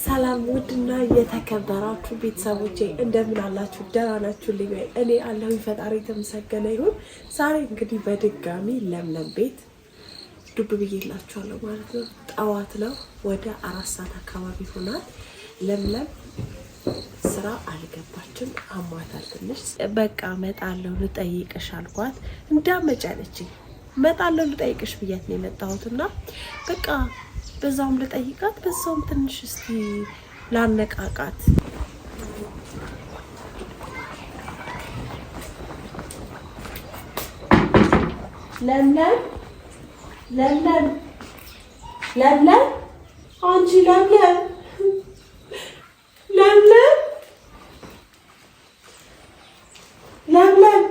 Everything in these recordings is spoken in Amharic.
ሰላም ውድና የተከበራችሁ ቤተሰቦቼ እንደምን አላችሁ? ደህና ናችሁልኝ? እኔ አለሁኝ። ፈጣሪ የተመሰገነ ይሁን። ዛሬ እንግዲህ በድጋሚ ለምለም ቤት ዱብ ብዬላችኋለሁ ማለት ነው። ጠዋት ነው፣ ወደ 4 ሰዓት አካባቢ ሆኗል። ለምለም ስራ አልገባችም፣ አሟታል ትንሽ። በቃ እመጣለሁ ልጠይቅሽ አልኳት። እንዳመጫለችኝ እመጣለሁ ልጠይቅሽ ብያት ነው የመጣሁትና በቃ በዛውም ልጠይቃት በዛውም ትንሽ እስቲ ላነቃቃት። ለምለም ለምለም ለምለም አንቺ ለምለም ለምለም ለምለም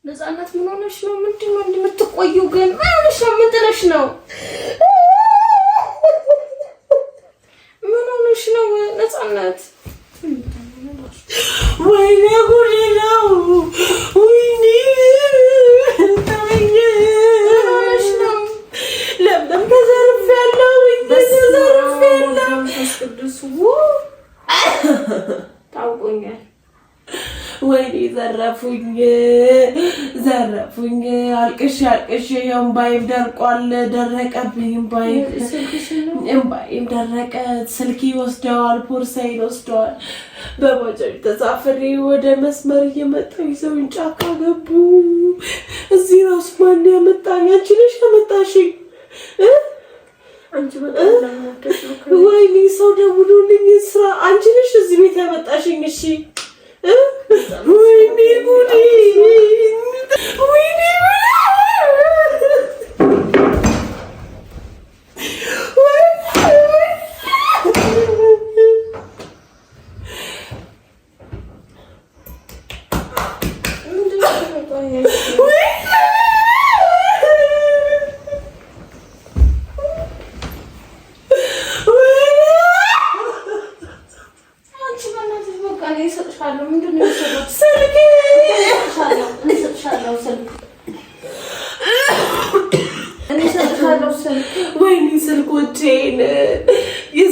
ነፃነት ምን ሆነሽ ነው? ምንድነው እንደምትቆዩ ግን? ምን ሆነሽ ነው? ምን ጥለሽ ነው? ምን ሆነሽ ነው ነፃነት? ወይኔ ጉዴ ነው! ወይኔ ታየ! ምን ሆነሽ ነው? ለምን ተዘርፌያለሁ? ተዘርፌያለሁ። ቅዱስ ታውቆኛል። ወይኔ ዘረፉኝ አልቅሽ እምባዬም ደርቋል። ደረቀብኝ እምባዬም ደረቀ። ስልኬ ወስደዋል፣ ቦርሳዬን ወስደዋል። በባጃጅ ተሳፍሬ ወደ መስመር እየመጣሁ ይዘውኝ ጫካ ገቡ። እዚህ ራሱ ማን ያመጣኝ? አንቺ ነሽ ያመጣሽኝ? ወይኔ ሰው ደውሎልኝ ስራ አንቺ ነሽ እዚህ ቤት ያመጣሽኝ? እሺ ወይኔ ጉዴ! ወይኔ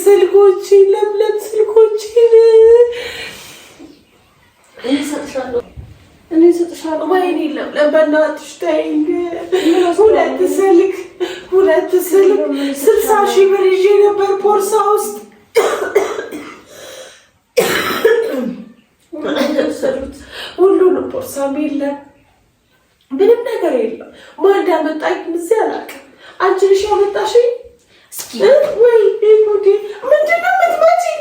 ስልኮቼን ለምለም ስልኮቼን እኔ እሰጥሻለሁ። ወይኔ ለምለም በእናትሽ ተይኝ። ሁለት ስልክ 60,000 ብር ይዤ ነበር ቦርሳ ውስጥ። ሁሉንም ቦርሳም የለም፣ ምንም ነገር የለም። ማን እንዳመጣኝ እዚህ አላውቅም። አንቺ ነሽ ያመጣሽኝ? ወይ ጉዴ! ምንድነው የምትመጪኝ?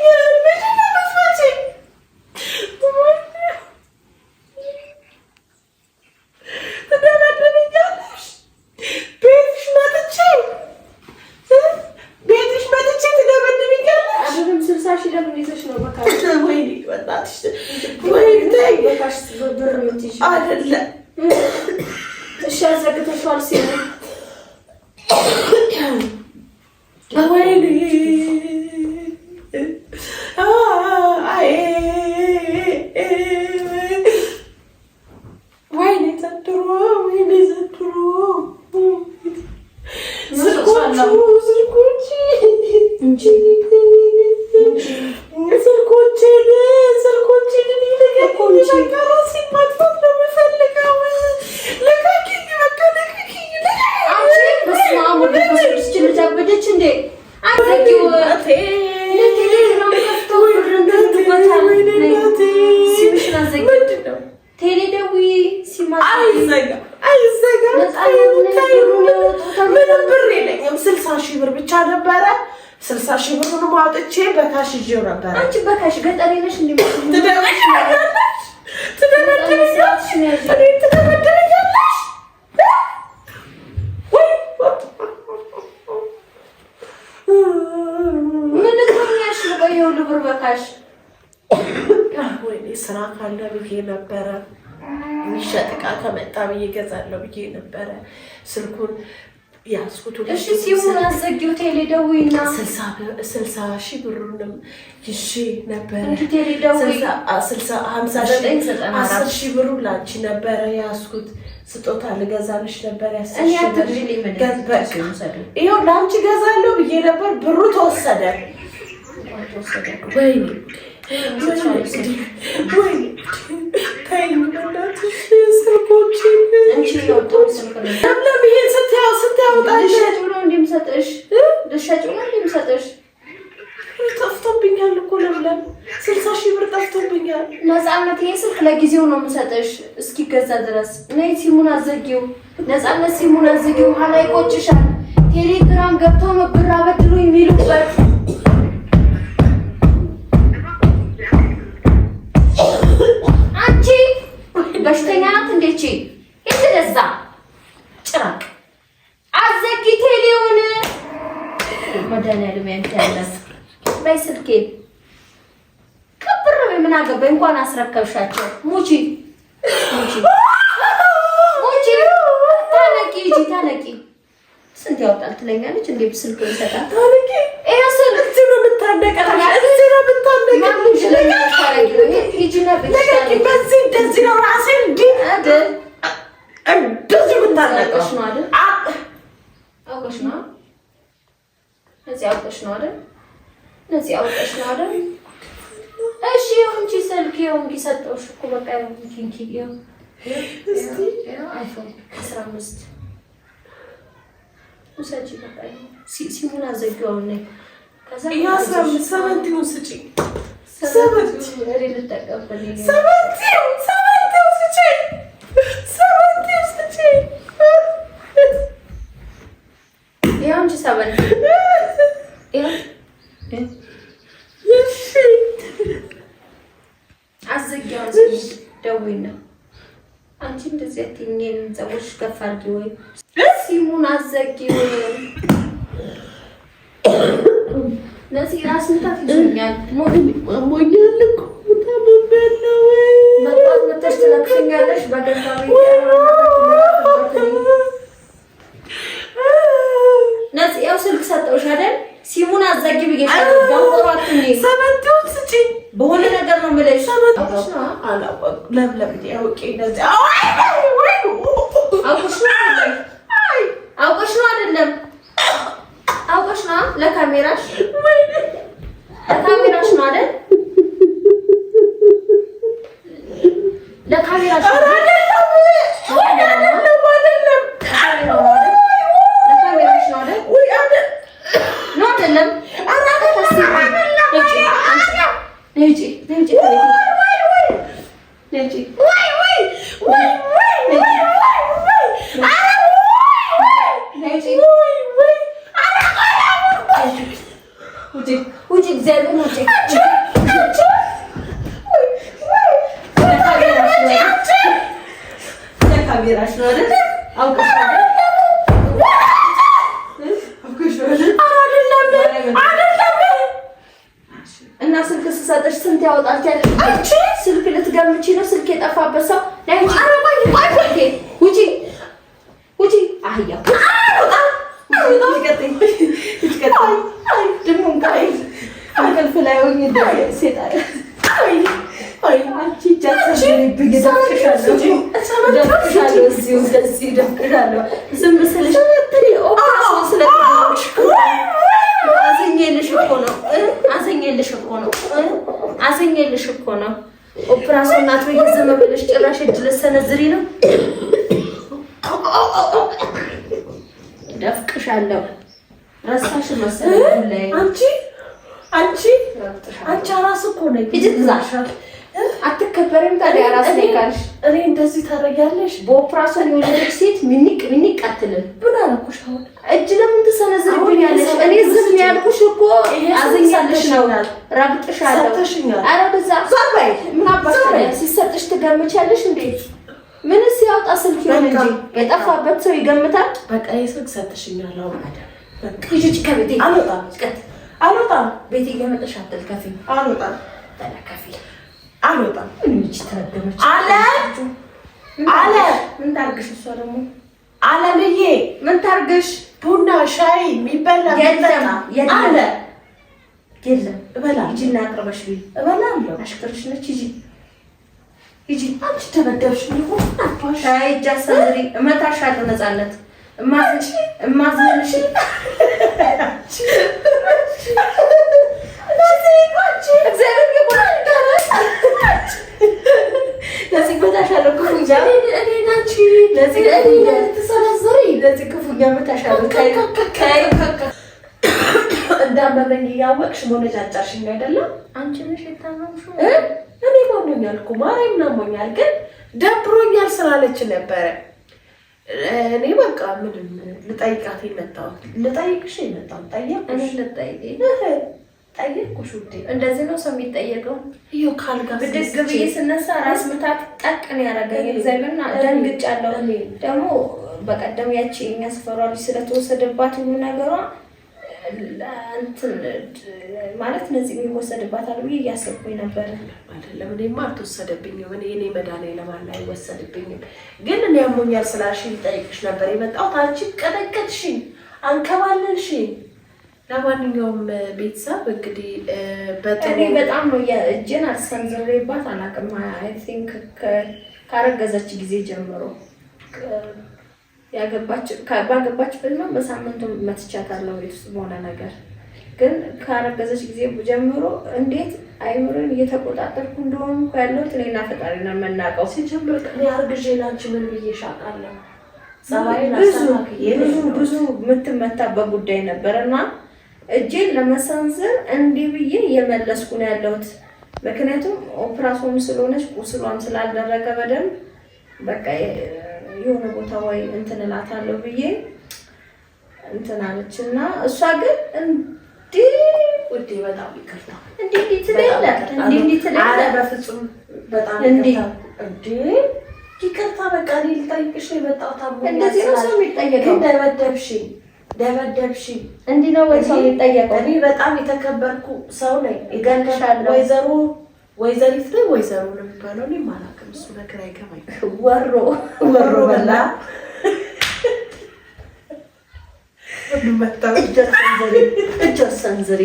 ትደበድብኛለሽ? ቤትሽ መጥቼ ትደበድብኛለሽ? 60,000 ለምን ይዘሽ ነው? በቃ ወይኔ በእናትሽ ወይኔ በቃሽ። ብር የምትይዥ አይደለም። እሺ አዘግተሽዋል ሲል ወይኔ አይ በካሽ ይዤው ነበር። አንቺ በካሽ ገጠሬ ነሽ እንዴ? ብር በካሽ ወይኔ ስራ ካለ ብዬ ነበረ። የሚሸጥ ዕቃ ከመጣ ብዬ እገዛለሁ ብዬ ነበረ። ስልኩን ያዝኩት። እሺ ሲሆን አዘጊው ቴሌ ደውይና 60,000 ብሩንም ይዤ ነበረ። ቴሌ ደውይ 10,000 ብሩ ላንቺ ነበረ ያዝኩት። ስጦታ ልገዛልሽ ነበር ያስችል። ይኸው ላንቺ ገዛለሁ ብዬ ነበር። ብሩ ተወሰደ። ወይኔ ተይኝ በእናትሽ ስልኮችን ለምለም ይሄን ስንት ያወጣልሽ? ልሸጭ ብሎ እንደምሰጥሽ ጠፍቶብኛል እኮ ለምለም 60,000 ብር ጠፍቶብኛል። ነፃነት ይሄ ስልክ ለጊዜው ነው የምሰጥሽ እስኪገዛ ድረስ። ነይ ሲሙን አዘጊው። ነፃነት ሲሙን አዘጊው። ኋላ ይቆጭሻል። ቴሌግራም ገብተው ነው ብር አበድሩ የሚሉበት። በሽተኛ ናት እንዴቺ? እትደዛ ጭራቅ አዘጊ ቴሌውን መድኃኒዓለም ያንተያለስ በይ ስልኬ ከብር ምን አገባኝ? እንኳን አስረከብሻቸው። ሙቺ ታነቂ ስንት ያወጣል ትለኛለች እንዴ? ስልክ ይሰጣል። ታነቂ ይሄ ስልክ ነው ብታነቀራ ሲሙን አዘጋው ነኝ ከዛ ሰበንቲውን ስጪ። ደውይና አንቺ እንደዚህ አትይኝን ፀጉርሽ ከፍ አድርጊ ወይ ሲሙን አዘጊው። ነዚህ ራስ ምታት ይዞኛል። ሞኛል እኮ ታመመለው በጣም መተሽ ትለክሽኛለሽ። በደንብ ነዚህ ያው ስልክ ሰጠውሽ አይደል? ሲሙን አዘጊ ብዬሻለሁ። ዳንቆራትኝ ሰበንቲው ስጪ። በሆነ ነገር ነው የምልሽ። ለምለም ያውቄ እንደዚህ አውቀሽ ነው አይደለም? አውቀሽ ነው ለካሜራሽ ነው አይደል? ለካሜራሽ እና ስልክ ስሰጥሽ ስንት ያወጣል? አንቺ ስልክ ልትገምቺ ነው? ስልክ የጠፋበት ሰው ላይ ውጪ አህያ አዘኘልሽ እኮ ነው። ኦፕራሲዮን ናት ወይ ዝም ብለሽ ጭራሽ እጅ ልትሰነዝሪ ነው? ደፍቅሻለሁ። ረሳሽ መሰለኝ ላይ አንቺ አራስ እኮ ነኝ። እጅ ትዛሻል አትከበሪም ታዲያ ራስ ላይ ካልሽ እኔ እንደዚህ ታደርጊያለሽ? በኦፕራሽን የወለደች ሴት ሚኒቅ አትልም። ምን አልኩሽ? አሁን እጅ ለምን ትሰነዝርብኛለሽ? እኔ ዝም ያልኩሽ እኮ አዘኛለሽ ነው። ረግጥሻለሁ። ኧረ በዛ ዛባይ ምን አባሽ ሲሰጥሽ ትገምቻለሽ እንዴ? ምንስ ያውጣ ስልክ ይሆን እንጂ የጠፋበት ሰው ይገምታል። በቃ የስልክ ሰጥሽኛል። አሁን አይደል ልጅ ከቤቴ አልወጣም። ቤቴ እየመጣሽ አትልከፊ። አልወጣም። ተለከፊ። አልወጣም። ልጅ ተረገመች አለ ምን ታርግሽ? እሷ ደግሞ አለምዬ ምን ታርግሽ? ቡና ሻይ የሚበላ የለም አለ የለም። እበላለሁ። ሂጂና አቅርበሽ ቢ እበላለሁ። አሽከርሽ ነች። ሂጂ አንቺ ተበደብሽ ነው አባሽ። ሻይ እጅ አሰሪ እመታሻለሁ። ነፃነት እማዝንሽ እግዚአብሔር ይባርክ። ለዚህ በታሻለሁ ክፉኛ እኔ ናቺ ለዚህ ተሰራዘሪ ለዚህ ክፉኛ መታሻለሁ። እንዳመመኝ እያወቅሽ ሞነጫጫሽኝ አይደለም? አንቺ ነሽ የታመምሽው። እኔ ማሞኛል እኮ ማርያም ናሞኛል፣ ግን ደብሮኛል ስላለች ነበረ። እኔ በቃ ምንም ልጠይቃት የመጣሁት ልጠይቅሽ የመጣሁት ጠየቅኩሽ ውዴ። እንደዚህ ነው ሰው የሚጠየቀው። ይኸው ካልጋ ብድግ ብዬ ስነሳ ራስ ምታት ጠቅን ያደረገኝ እግዚአብሔርና ደንግጫለሁ። ደግሞ በቀደም ያቺ የሚያስፈራ ልጅ ስለተወሰደባት ሁሉ ነገሯ እንትን ማለት እነዚህ የሚወሰድባታል ብዬ እያሰብኩኝ ነበር። አይደለም እኔማ አትወሰደብኝም። እኔ መድኃኒዓለም አይወሰድብኝም። ግን እኔ ያሞኛል ስላልሽኝ ልጠይቅሽ ነበር የመጣሁት። አንቺ ቀጠቀጥሽኝ፣ አንከባለልሽኝ። ለማንኛውም ቤተሰብ እንግዲህ እኔ በጣም ነው እጄን አስፈንዝሬባት አላውቅም። አይ ቲንክ ካረገዘች ጊዜ ጀምሮ ባገባችበት ነው በሳምንቱ መትቻታለሁ ቤት ውስጥ በሆነ ነገር። ግን ካረገዘች ጊዜ ጀምሮ እንዴት አይምሮን እየተቆጣጠርኩ እንደሆነ ያለሁት እኔና ፈጣሪ ነው የምናውቀው። ሲጀምር እኔ አርግዤ ላንቺ ምን ብዬ ሻቃለሁ? ብዙ የምትመታበት ጉዳይ ነበርና እጄን ለመሰንዘር እንዲህ ብዬ እየመለስኩ ነው ያለሁት። ምክንያቱም ኦፕራሲዮን ስለሆነች ቁስሏም ስላልደረቀ በደንብ በቃ የሆነ ቦታ ወይ እንትን እላታለሁ ብዬ እንትን አለችና እሷ ግን እንዲህ ውዴ በጣም ይቅርታ እንዲህ ትላለች። በፍጹም በጣም ይቅርታ በቃ እኔ ልጠይቅሽ ነው የመጣሁት። እንደዚህ ነው ሰው የሚጠየቀው። ደበደብሽኝ እንዲህ ነው ወይ ሰው የሚጠየቀው? እኔ በጣም የተከበርኩ ሰው ነኝ። እገልሻለሁ። ወይዘሪት ነኝ። ወይዘሮ ነው የሚባለው። እኔም አላውቅም። እሱ ነገር አይገባኝም። ወሮ በላ እጅ አሰንዝሪ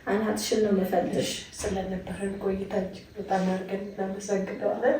አናትሽን ነው የምፈልግሽ። ስለነበረን ቆይታ እጅግ በጣም አድርገን እናመሰግናለን።